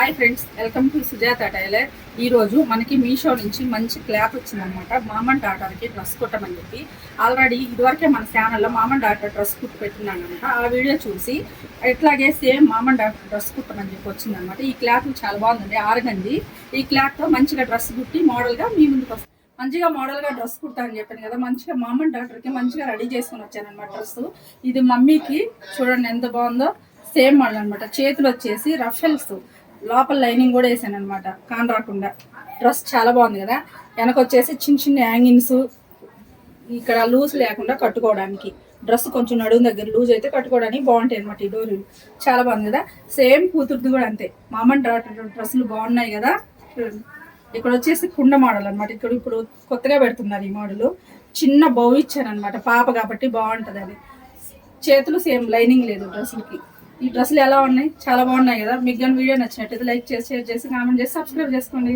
Hi friends, welcome to Sujatha tailor. ఈరోజు మనకి మీషో నుంచి మంచి క్లాత్ వచ్చిందనమాట. మామ్ అండ్ డాటర్కి డ్రెస్ కుట్టమని చెప్పి ఆల్రెడీ ఇదివరకే మన ఛానల్లో మామ్ అండ్ డాటర్ డ్రెస్ కుట్టి పెట్టినానమాట. ఆ వీడియో చూసి ఎట్లాగే same mom and daughter dress కుట్టమని చెప్పి వచ్చిందనమాట. ఈ క్లాత్ చాలా బాగుందండి, ఆరగంది. ఈ క్లాత్తో మంచిగా డ్రెస్ కుట్టి మోడల్గా మీ ముందుకు వస్తుంది. మంచిగా మోడల్గా డ్రెస్ కుట్టా అని చెప్పాను కదా, మంచిగా మామ్ అండ్ డాటర్కి మంచిగా రెడీ చేసుకుని వచ్చానమాట డ్రెస్. ఇది మమ్మీకి చూడండి ఎంత బాగుందో, సేమ్ మోడల్ అనమాట. చేతులు వచ్చేసి రఫెల్స్, లోపల లైనింగ్ కూడా వేసాను అనమాట కాన్ రాకుండా. డ్రెస్ చాలా బాగుంది కదా. వెనక వచ్చేసి చిన్న చిన్న హ్యాంగింగ్స్, ఇక్కడ లూజ్ లేకుండా కట్టుకోవడానికి. డ్రెస్ కొంచెం నడుము దగ్గర లూజ్ అయితే కట్టుకోవడానికి బాగుంటాయి అనమాట. ఈ డోర్ చాలా బాగుంది కదా. సేమ్ కూతురుది కూడా అంతే. మామ్ అండ్ డాటర్ డ్రెస్సులు బాగున్నాయి కదా. ఇక్కడ వచ్చేసి కుండ మోడల్ అనమాట. ఇక్కడ ఇప్పుడు కొత్తగా పెడుతున్నారు ఈ మోడల్. చిన్న బౌ ఇచ్చాను అనమాట, పాప కాబట్టి బాగుంటుంది అని. చేతులు సేమ్ లైనింగ్ లేదు డ్రెస్సులకి. ఈ డ్రెస్సులు ఎలా ఉన్నాయి, చాలా బాగున్నాయి కదా. మీకు కానీ వీడియో నచ్చినట్టయితే లైక్ చేసి, షేర్ చేసి, కామెంట్ చేసి, సబ్స్క్రైబ్ చేసుకోండి.